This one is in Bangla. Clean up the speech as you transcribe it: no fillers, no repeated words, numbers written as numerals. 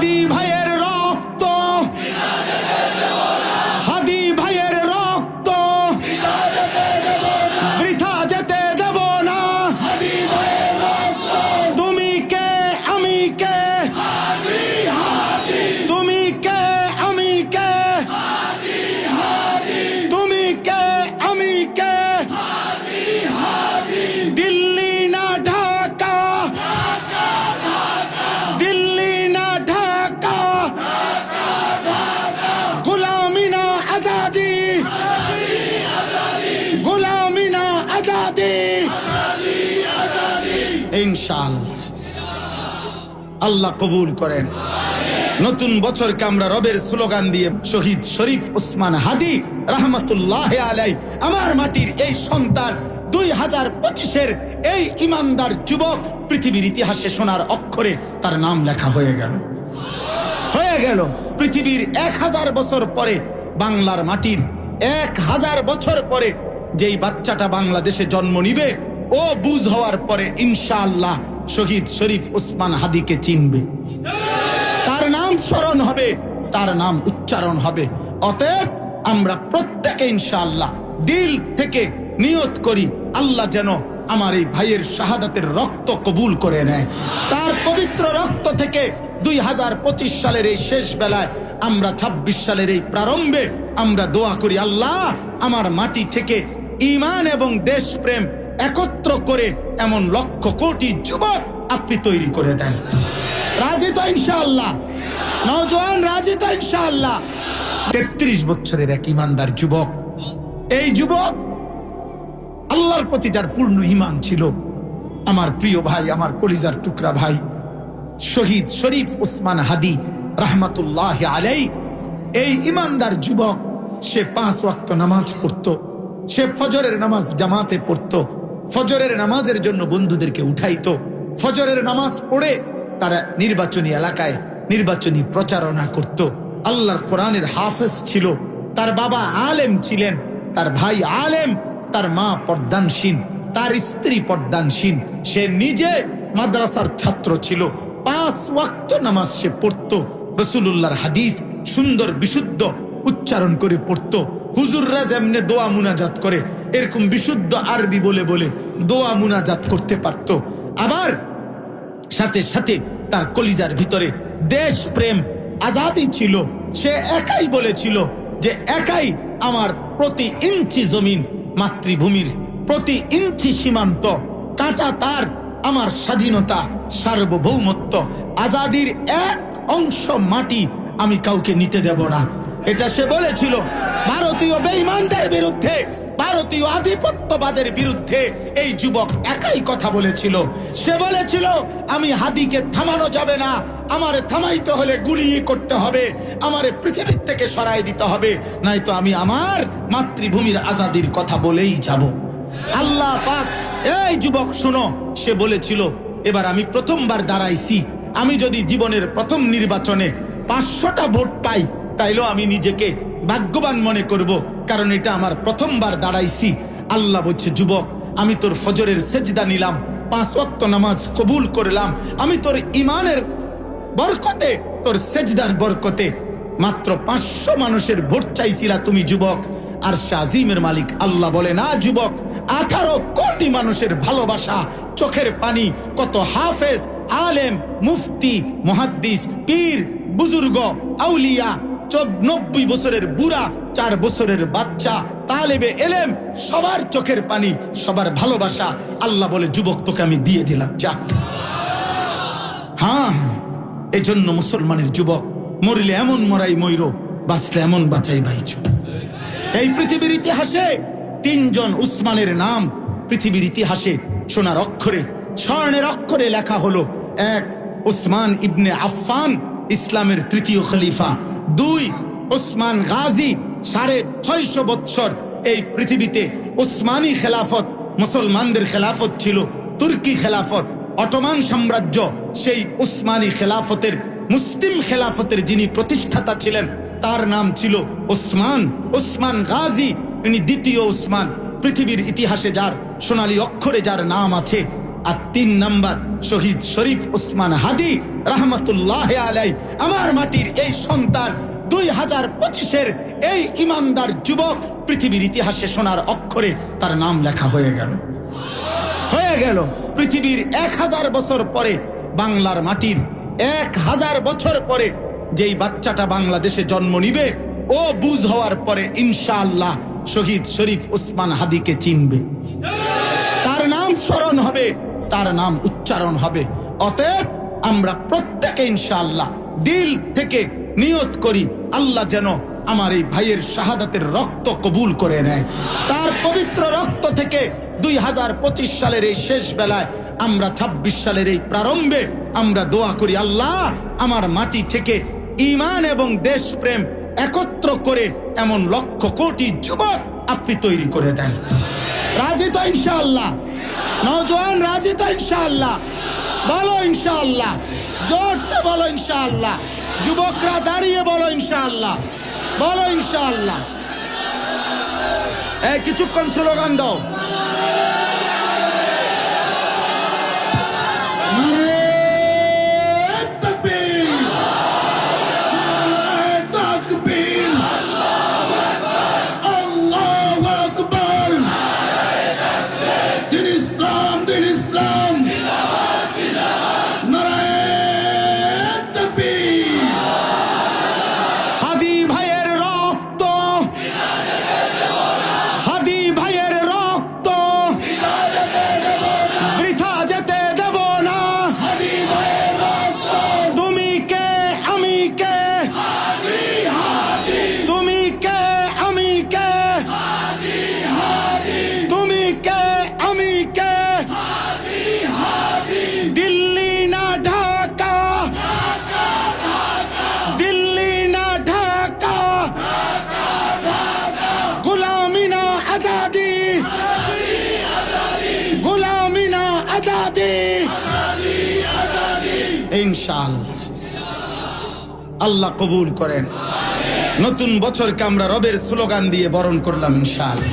হাদি ভাইয়ের রক্ত, হাদি ভাইয়ের রক্ত বৃথা যেতে দেব না। তুমি কে আমি কে, তুমি কে আমি কে, তুমি কে আমি কে, দিল্লি না ঢাকা, দিল্লি না ঢাকা, গোলামি না আজাদি, গোলামি না আজাদি। ইনশাআল্লাহ আল্লাহ কবুল করেন। নতুন বছরকে আমরা রবের স্লোগান দিয়ে শহীদ শরীফ ওসমান হাদি রহমতুল্লাহ আলাইহি, আমার মাটির এই সন্তান, 2025-এর এই ইমানদার যুবক, পৃথিবীর ইতিহাসে সোনার অক্ষরে তার নাম লেখা হয়ে গেল। পৃথিবীর 1000 বছর পরে, বাংলার মাটির 1000 বছর পরে যেই বাচ্চাটা বাংলাদেশে জন্ম নিবে, ও বুঝ হওয়ার পরে ইনশাআল্লাহ শহীদ শরীফ ওসমান হাদিকে চিনবে, তার নাম স্মরণ হবে, তার নাম উচ্চারণ হবে। অতএব আমরা প্রত্যেকে ইনশাআল্লাহ দিল থেকে নিয়ত করি, আল্লাহ যেন আমার এই ভাইয়ের শাহাদাতের রক্ত কবুল করে নেয়। তার পবিত্র রক্ত থেকে 2025 সালের এই শেষ বেলায়, আমরা 26 সালের এই প্রারম্ভে আমরা দোয়া করি, আল্লাহ আমার মাটি থেকে ঈমান এবং দেশপ্রেম একত্র করে এমন লক্ষ কোটি যুবক আপনি তৈরি করে দেন। রাজি তো ইনশাআল্লাহ? নওজোয়ান রাজি তো ইনশাআল্লাহ? 33 বছরের এক ইমানদার যুবক, এই যুবক আল্লাহর প্রতি যার পূর্ণ ঈমান ছিল, আমার প্রিয় ভাই, আমার কলিজার টুকরা ভাই শহীদ শরীফ ওসমান হাদি রহমতুল্লাহ আলাইহি, এই ইমানদার যুবক, সে 5 ওয়াক্ত নামাজ পড়তো, সে ফজরের নামাজ জামাতে পড়তো, ফজরের নামাজের জন্য বন্ধুদেরকে উঠাইতো, ফজরের নামাজ পড়ে তারা নির্বাচনী এলাকায় নির্বাচনী প্রচারণা করত। আল্লাহর কোরআনের হাফেজ ছিল, তার বাবা আলেম ছিলেন, তার ভাই আলেম, তার মা পর্দানশীন, তার স্ত্রী পর্দানশীন, সে নিজে মাদ্রাসার ছাত্র ছিল। 5 ওয়াক্ত নামাজ সে পড়তো, রাসূলুল্লাহর হাদিস সুন্দর বিশুদ্ধ উচ্চারণ করে পড়তো। হুজুররা যেমনে দোয়া মুনাজাত করে, এরকম বিশুদ্ধ আরবি বলে বলে দোয়া মুনাজাত করতে পারত। আবার সাথে সাথে তার কলিজার ভিতরে দেশ প্রেম, আজাদি ছিল। সে একাই বলেছিল যে একাই আমার প্রতি ইঞ্চি জমিন, মাতৃভূমির প্রতি ইঞ্চি সীমান্ত কাঁটা তার, আমার স্বাধীনতা, সার্বভৌমত্ব, আজাদির এক অংশ মাটি আমি কাউকে নিতে দেব না। এটা সে বলেছিল ভারতীয় বেঈমানদের বিরুদ্ধে, ভারতীয় আধিপত্যবাদের বিরুদ্ধে। এই যুবক একাই কথা বলেছিল। সে বলেছিল আমি হাদিকে থামানো যাবে না, আমারে থামাইতে হলে গুলি করতে হবে, আমারে পৃথিবীর থেকে সরাই দিতে হবে, নয়তো আমি আমার মাতৃভূমির আজাদির কথা বলেই যাব। আল্লাহ পাক, এই যুবক শোনো, সে বলেছিল এবার আমি প্রথমবার দাঁড়াইছি, আমি যদি জীবনের প্রথম নির্বাচনে 500টা ভোট পাই তাইলেও আমি নিজেকে ভাগ্যবান মনে করব, কারণ এটা আমার প্রথমবার দাঁড়াইছি। আল্লাহ বলছে যুবক, আমি তোর ফজরের সেজদা নিলাম, 5 ওয়াক্ত নামাজ কবুল করলাম, আমি তোর ঈমানের বরকতে, তোর সেজদার বরকতে মাত্র 500 মানুষের ভোট চাইছিলা তুমি যুবক। আর শাজিমের মালিক আল্লাহ বলে না যুবক, 18 কোটি মানুষের ভালোবাসা, চোখের পানি, কত হাফেজ, আলেম, মুফতি, মুহাদ্দিস, পীর, বুজুর্গ, আউলিয়া, 90 বছরের বুড়া, 4 বছরের বাচ্চা, তালেবে এলেম, সবার চোখের পানি, সবার ভালোবাসা। আল্লাহ বলে যুবক তোকে আমি দিয়ে দিলাম, যা। হ্যাঁ, এজন্য মুসলমানের যুবক, মরিলে এমন মরাই ময়ূর, বাঁচলে এমন বাঁচাই বাইচ। এই পৃথিবীর ইতিহাসে 3 জন উসমানের নাম পৃথিবীর ইতিহাসে সোনার অক্ষরে, স্বর্ণের অক্ষরে লেখা হলো। 1 উসমান ইবনে আফফান, ইসলামের 3য় খলিফা। 2 উসমান গাজী, 650 বছর এই পৃথিবীতে উসমানী খেলাফত, মুসলমানদের খেলাফত ছিল। তুর্কি খেলাফত, অটোমান সাম্রাজ্য, সেই উসমানী খেলাফতের, মুসলিম খেলাফতের যিনি প্রতিষ্ঠাতা ছিলেন তার নাম ছিল ওসমান। ওসমান গাজী, ইনি 2য় ওসমান। পৃথিবীর ইতিহাসে যার সোনালী অক্ষরে যার নাম আছে, আর 3 নাম্বার শহীদ শরীফ ওসমান হাদি রহমতুল্লাহ আলাই। আমার মাটির এই সন্তান 2025-এর এই ইমানদার যুবক পৃথিবীর ইতিহাসে সোনার অক্ষরে তার নাম লেখা হয়ে গেল। পৃথিবীর 1000 বছর পরে বাংলার মাটির 1000 বছর পরে যেই বাচ্চাটা বাংলাদেশে জন্ম নিবে ও বুঝ হওয়ার পরে ইনশাআল্লাহ শহীদ শরীফ ওসমান হাদিকে চিনবে, তার নাম স্মরণ হবে, তার নাম উচ্চারণ হবে। অতএব আমরা প্রত্যেকে ইনশাআল্লাহ দিল থেকে নিয়ত করি আল্লাহ যেন আমার এই ভাইয়ের শাহাদাতের রক্ত কবুল করে নেয়। তার পবিত্র রক্ত থেকে 2025 সালের এই শেষ বেলায় আমরা 26 সালের এই প্রারম্ভে আমরা দোয়া করি, আল্লাহ আমার মাটি থেকে ঈমান এবং দেশপ্রেম একত্র করে এমন লক্ষ কোটি যুবক আপনি তৈরি করে দেন। রাজি তো ইনশাআল্লাহ? নওজোয়ান রাজি তো ইনশাআল্লাহ? বলো ইনশাআল্লাহ, জোরসে বলো ইনশাআল্লাহ। যুবকরা দাঁড়িয়ে বলো ইনশাআল্লাহ, বলো ইনশাআল্লাহ। কিছুক্ষণ স্লোগান দাও। ইনশাআল্লাহ আল্লাহ কবুল করেন। নতুন বছরকে আমরা রবের স্লোগান দিয়ে বরণ করলাম ইনশাআল্লাহ।